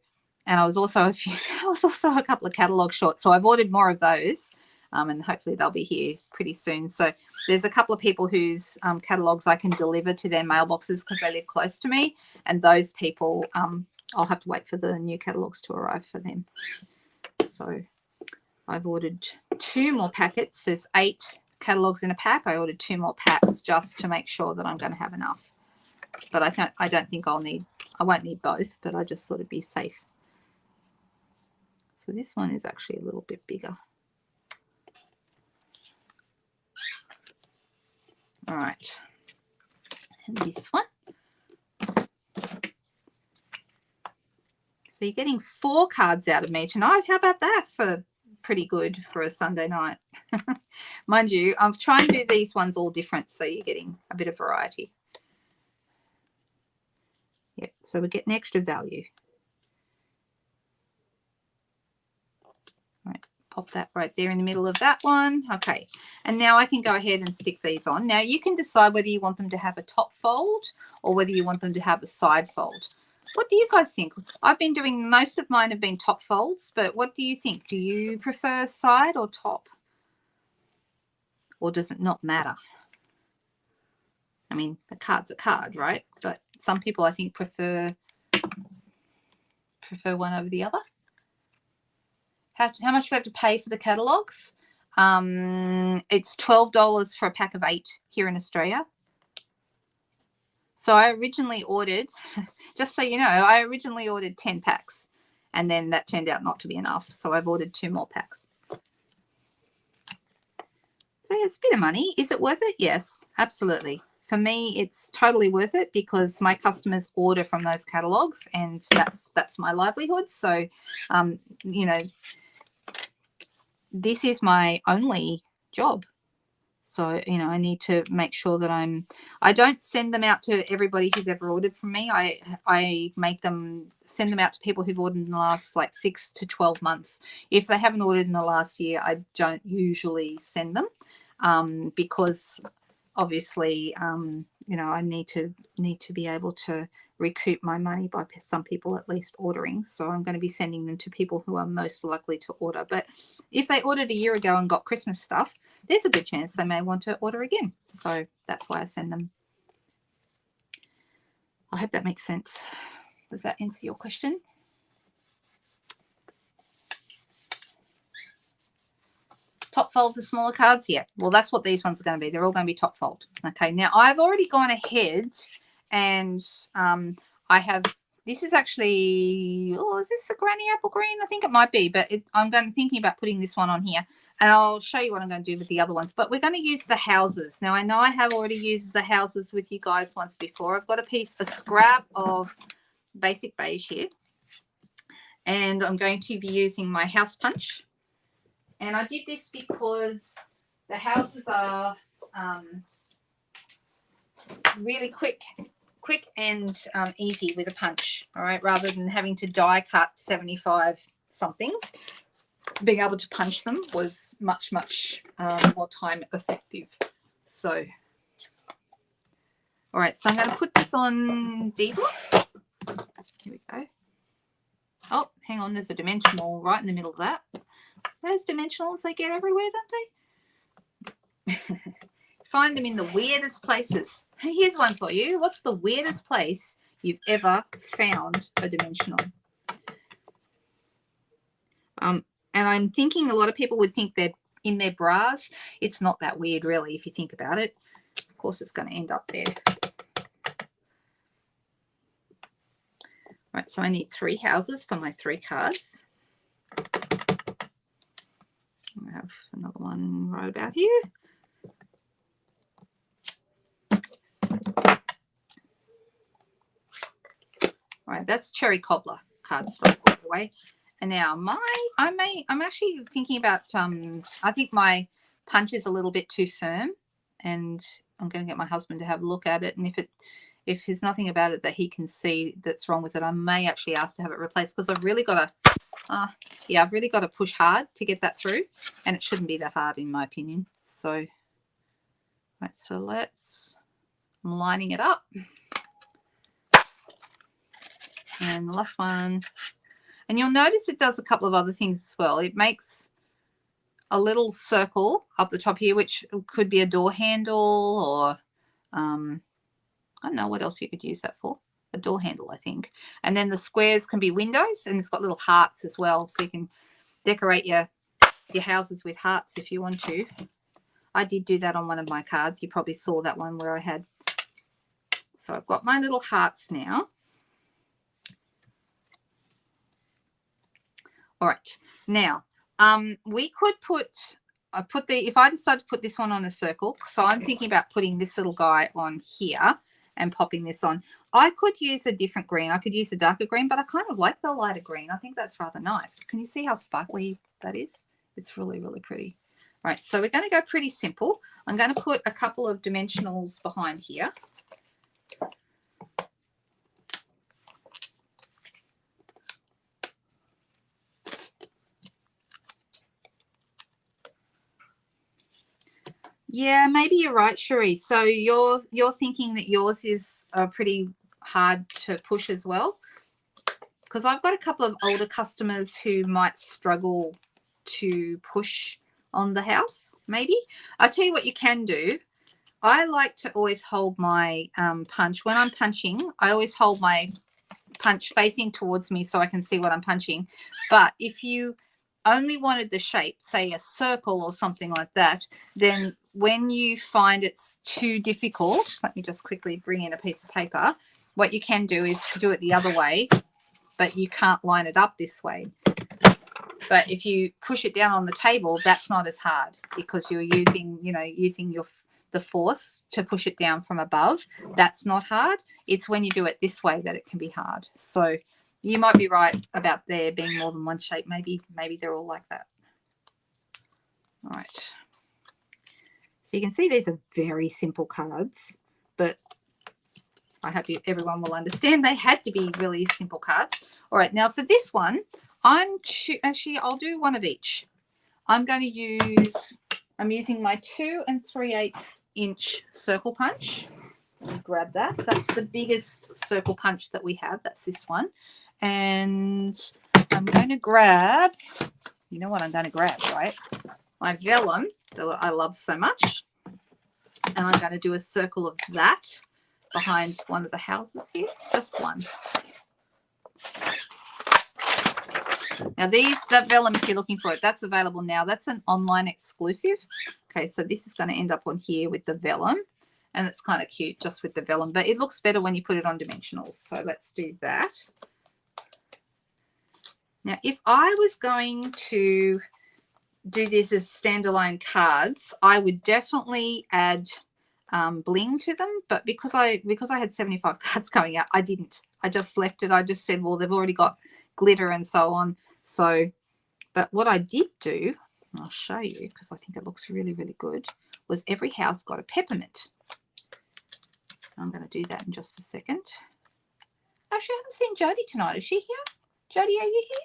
and I was also a couple of catalogs short. So I've ordered more of those, and hopefully they'll be here pretty soon. So there's a couple of people whose catalogs I can deliver to their mailboxes because they live close to me, and those people, I'll have to wait for the new catalogs to arrive for them. So I've ordered 2 more packets. There's 8 catalogs in a pack. I ordered 2 more packs just to make sure that I'm going to have enough. But I don't think I won't need both, but I just thought it'd be safe. So this one is actually a little bit bigger. All right. And this one. So you're getting 4 cards out of me tonight. How about that for pretty good for a Sunday night? Mind you, I'm trying to do these ones all different, so you're getting a bit of variety. Yep, so we're getting extra value. Right, pop that right there in the middle of that one. Okay, and now I can go ahead and stick these on. Now you can decide whether you want them to have a top fold or whether you want them to have a side fold. What do you guys think? I've been doing, most of mine have been top folds, but what do you think? Do you prefer side or top? Or does it not matter? I mean, a card's a card, right? But some people, I think, prefer one over the other. How much do you have to pay for the catalogs? It's $12 for a pack of 8 here in Australia. So I originally ordered, just so you know, I originally ordered 10 packs, and then that turned out not to be enough. So I've ordered 2 more packs. So it's a bit of money. Is it worth it? Yes, absolutely. For me, it's totally worth it because my customers order from those catalogs, and that's my livelihood. So, you know, this is my only job. So, you know, I need to make sure that I don't send them out to everybody who's ever ordered from me. I send them out to people who've ordered in the last like 6 to 12 months. If they haven't ordered in the last year, I don't usually send them because obviously, you know, I need to be able to recoup my money by some people at least ordering. So I'm going to be sending them to people who are most likely to order. But if they ordered a year ago and got Christmas stuff, there's a good chance they may want to order again. So that's why I send them. I hope that makes sense. Does that answer your question? Top fold the smaller cards? Yeah. Well, that's what these ones are going to be. They're all going to be top fold. Okay. Now, I've already gone ahead and I have, this is actually, oh, is this the Granny Apple Green? I think it might be, but I'm thinking about putting this one on here, and I'll show you what I'm going to do with the other ones. But we're going to use the houses. Now, I know I have already used the houses with you guys once before. I've got a scrap of basic beige here, and I'm going to be using my house punch. And I did this because the houses are really quick and easy with a punch, all right, rather than having to die cut 75 somethings. Being able to punch them was much more time effective. So, all right, so I'm going to put this on D block. Here we go. Oh, hang on, there's a dimensional right in the middle of that. Those dimensionals, they get everywhere, don't they? Find them in the weirdest places. Here's one for you. What's the weirdest place you've ever found a dimensional? And I'm thinking a lot of people would think they're in their bras. It's not that weird, really, if you think about it. Of course, it's going to end up there. Right, so I need 3 houses for my 3 cards. I have another one right about here. Right, that's Cherry Cobbler cardstock, by the way. And now I'm actually thinking about, I think my punch is a little bit too firm, and I'm going to get my husband to have a look at it. And if there's nothing about it that he can see that's wrong with it, I may actually ask to have it replaced, because I've really got to, I've really got to push hard to get that through, and it shouldn't be that hard in my opinion. So, right, so I'm lining it up. And the last one, and you'll notice it does a couple of other things as well. It makes a little circle up the top here, which could be a door handle, or I don't know what else you could use that for. A door handle, I think. And then the squares can be windows, and it's got little hearts as well, so you can decorate your houses with hearts if you want to. I did do that on one of my cards. You probably saw that one where I had. So I've got my little hearts now. All right, now we could if I decide to put this one on a circle, so I'm thinking about putting this little guy on here and popping this on. I could use a different green. I could use a darker green, but I kind of like the lighter green. I think that's rather nice. Can you see how sparkly that is? It's really, really pretty. All right, so we're going to go pretty simple. I'm going to put a couple of dimensionals behind here. Yeah, maybe you're right, Cherie. So you're thinking that yours is pretty hard to push as well, because I've got a couple of older customers who might struggle to push on the house. Maybe I'll tell you what you can do. I like to always hold my punch when I'm punching. I always hold my punch facing towards me so I can see what I'm punching. But if you only wanted the shape, say a circle or something like that, then when you find it's too difficult, let me just quickly bring in a piece of paper. What you can do is do it the other way, but you can't line it up this way. But if you push it down on the table, that's not as hard, because you're using the force to push it down from above. That's not hard. It's when you do it this way that it can be hard. So you might be right about there being more than one shape. Maybe they're all like that. All right. So you can see these are very simple cards, but I hope everyone will understand they had to be really simple cards. All right. Now for this one, actually I'll do one of each. I'm using my 2 3/8 inch circle punch. You grab that. That's the biggest circle punch that we have. That's this one. And I'm going to grab, you know what I'm going to grab, right? My vellum that I love so much. And I'm going to do a circle of that behind one of the houses here. Just one. Now that vellum, if you're looking for it, that's available now. That's an online exclusive. Okay, so this is going to end up on here with the vellum, and it's kind of cute just with the vellum, but it looks better when you put it on dimensionals. So let's do that. Now, if I was going to do this as standalone cards, I would definitely add bling to them, but because I had 75 cards coming out, I didn't. I just left it. I just said, well, they've already got glitter and so on. So, but what I did do, and I'll show you because I think it looks really, really good, was every house got a peppermint. I'm going to do that in just a second. Actually, I haven't seen Jody tonight. Is she here? Jody, are you here?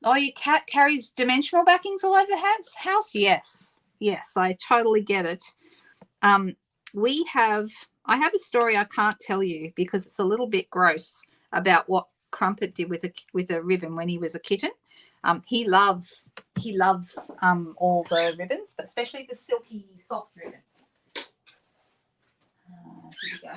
Oh, your cat carries dimensional backings all over the house? Yes. Yes, I totally get it. I have a story I can't tell you because it's a little bit gross about what Crumpet did with a ribbon when he was a kitten. He loves all the ribbons, but especially the silky soft ribbons. Here we go.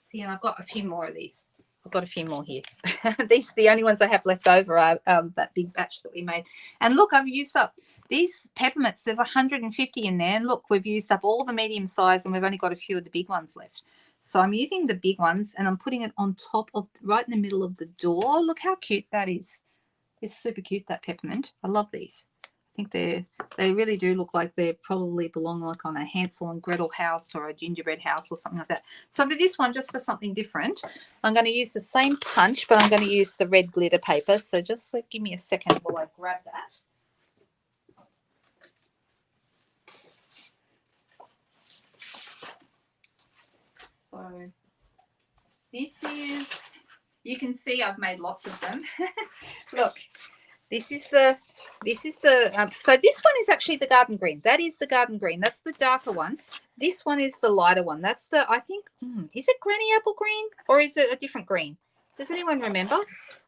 See, and I've got a few more of these. got a few more here. These are the only ones I have left over are that big batch that we made. And look, I've used up these peppermints. There's 150 in there. And look, we've used up all the medium size and we've only got a few of the big ones left. So I'm using the big ones and I'm putting it on top of, right in the middle of the door. Look how cute that is. It's super cute, that peppermint. I love these. I think they really do look like they probably belong like on a Hansel and Gretel house or a gingerbread house or something like that. So for this one, just for something different, I'm going to use the same punch, but I'm going to use the red glitter paper. So just give me a second while I grab that. So this is, you can see I've made lots of them. Look. This is the so this one is actually the garden green. That is the garden green. That's the darker one. This one is the lighter one. That's the, I think, is it granny apple green or is it a different green? Does anyone remember?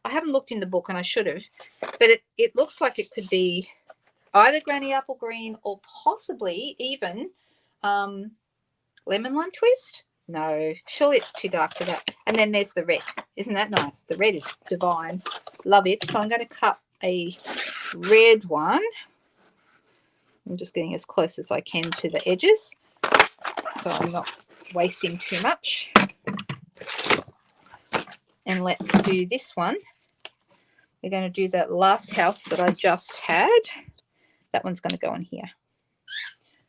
I haven't looked in the book and I should have, but it looks like it could be either granny apple green or possibly even lemon lime twist. No, surely it's too dark for that. And then there's the red. Isn't that nice? The red is divine. Love it. So I'm going to cut a red one. I'm just getting as close as I can to the edges so I'm not wasting too much. And let's do this one. We're going to do that last house that I just had. That one's going to go in here.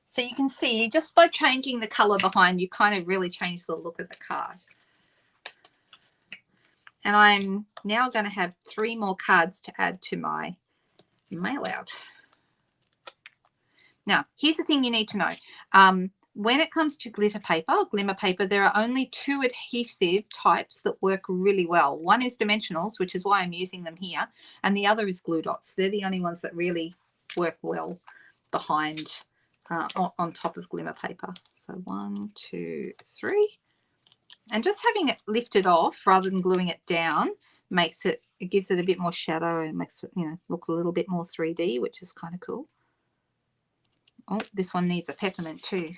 So you can see just by changing the color behind, you kind of really change the look of the card. And I'm now going to have 3 more cards to add to my mail out. Now, here's the thing you need to know. When it comes to glitter paper, glimmer paper, there are only 2 adhesive types that work really well. One is dimensionals, which is why I'm using them here, and the other is glue dots. They're the only ones that really work well behind, on top of glimmer paper. So 1, 2, 3. And just having it lifted off rather than gluing it down makes it, it gives it a bit more shadow and makes it, you know, look a little bit more 3D, which is kind of cool. Oh, this one needs a peppermint too.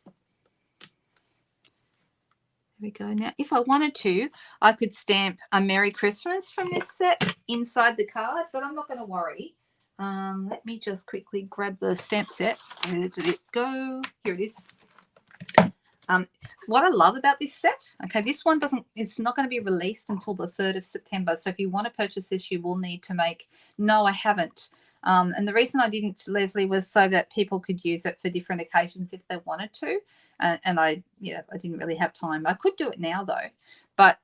There we go. Now, if I wanted to, I could stamp a Merry Christmas from this set inside the card, but I'm not going to worry. Let me just quickly grab the stamp set. Where did it go? Here it is. What I love about this set, okay, this one it's not going to be released until the 3rd of September. So if you want to purchase this, you will need to make, no, I haven't. And the reason I didn't, Leslie, was so that people could use it for different occasions if they wanted to. And I didn't really have time. I could do it now though, but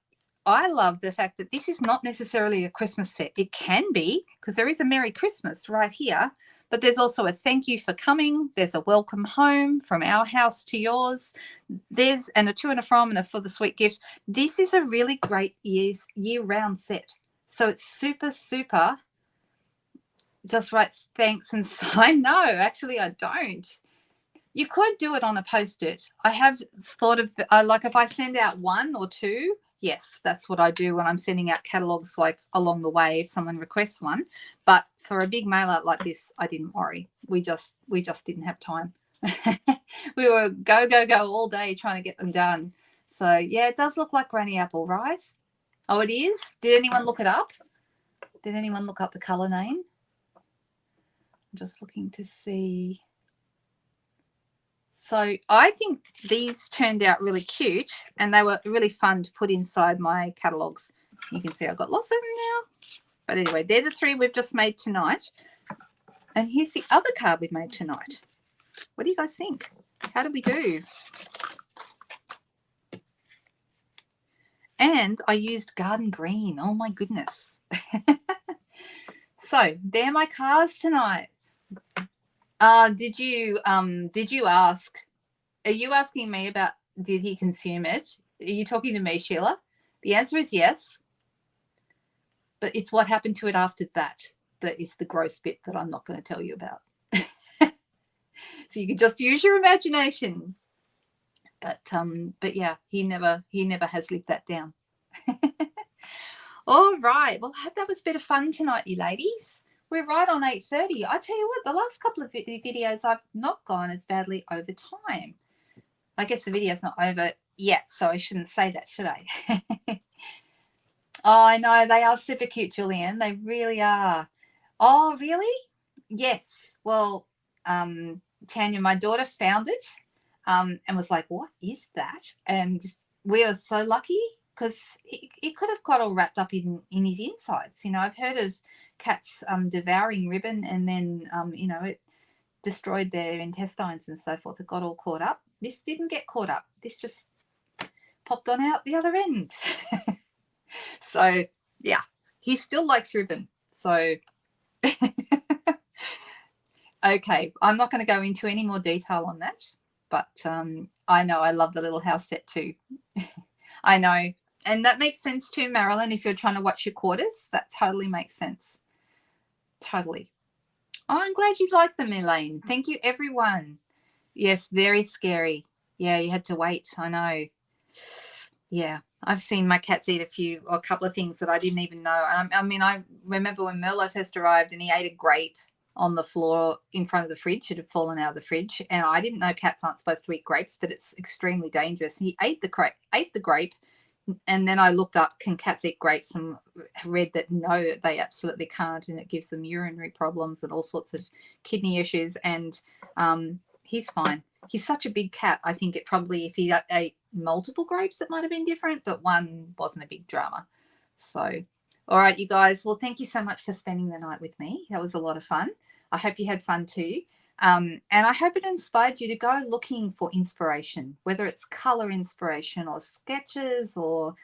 I love the fact that this is not necessarily a Christmas set. It can be, because there is a Merry Christmas right here, but there's also a thank you for coming. There's a welcome home from our house to yours. There's and a to and a from and a for the sweet gift. This is a really great year-round set. So it's super, super. Just write thanks and sign. No, actually I don't. You could do it on a Post-it. I have thought of, like if I send out 1 or 2, yes, that's what I do when I'm sending out catalogs, like along the way if someone requests one. But for a big mail out like this, I didn't worry. We just didn't have time. We were go all day trying to get them done. So yeah, it does look like Granny Apple, right? Oh, it is. Did anyone look it up? Did anyone look up the color name? I'm just looking to see. So I think these turned out really cute and they were really fun to put inside my catalogs. You can see I've got lots of them now. But anyway, they're the 3 we've just made tonight. And here's the other card we've made tonight. What do you guys think? How did we do? And I used garden green. Oh my goodness. So they're my cards tonight. Did you ask? Are you asking me about did he consume it? Are you talking to me, Sheila? The answer is yes. But it's what happened to it after that that is the gross bit that I'm not going to tell you about. So you can just use your imagination. But yeah, he never has lived that down. All right. Well, I hope that was a bit of fun tonight, you ladies. We're right on 8:30. I tell you what, the last couple of videos I've not gone as badly over time. I guess the video's not over yet, so I shouldn't say that, should I? Oh, I know. They are super cute, Julian. They really are. Oh, really? Yes. Well, Tanya, my daughter found it and was like, what is that? And we are so lucky because it could have got all wrapped up in his insides. You know, I've heard of cats devouring ribbon and then, you know, it destroyed their intestines and so forth. It got all caught up. This didn't get caught up. This just popped on out the other end. So, yeah, he still likes ribbon. So, okay, I'm not going to go into any more detail on that, but I know I love the little house set too. I know. And that makes sense too, Marilyn, if you're trying to watch your quarters. That totally makes sense. Totally. Oh, I'm glad you like them, Elaine. Thank you, everyone. Yes, very scary. Yeah, you had to wait. I know. Yeah, I've seen my cats eat a couple of things that I didn't even know. I mean, I remember when Merlot first arrived and he ate a grape on the floor in front of the fridge. It had fallen out of the fridge, and I didn't know cats aren't supposed to eat grapes, but it's extremely dangerous. He ate the grape, and then I looked up, can cats eat grapes, and read that no, they absolutely can't, and it gives them urinary problems and all sorts of kidney issues. And he's fine. He's such a big cat. I think it probably, if he ate multiple grapes, it might have been different, but one wasn't a big drama. So, all right, you guys. Well, thank you so much for spending the night with me. That was a lot of fun. I hope you had fun too. And I hope it inspired you to go looking for inspiration, whether it's color inspiration or sketches or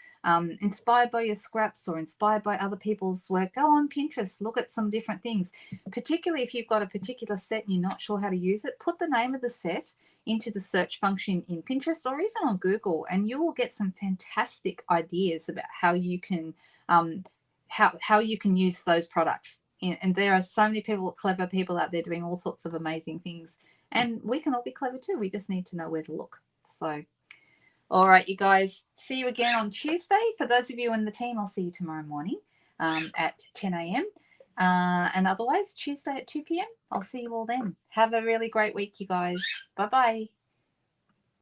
inspired by your scraps or inspired by other people's work. Go on Pinterest, look at some different things. Particularly if you've got a particular set and you're not sure how to use it, put the name of the set into the search function in Pinterest or even on Google, and you will get some fantastic ideas about how you can how you can use those products. And there are so many clever people out there doing all sorts of amazing things, and we can all be clever too. We just need to know where to look. So, all right, you guys, see you again on Tuesday. For those of you in the team, I'll see you tomorrow morning at 10 a.m. And otherwise, Tuesday at 2 p.m. I'll see you all then. Have a really great week, you guys. Bye-bye.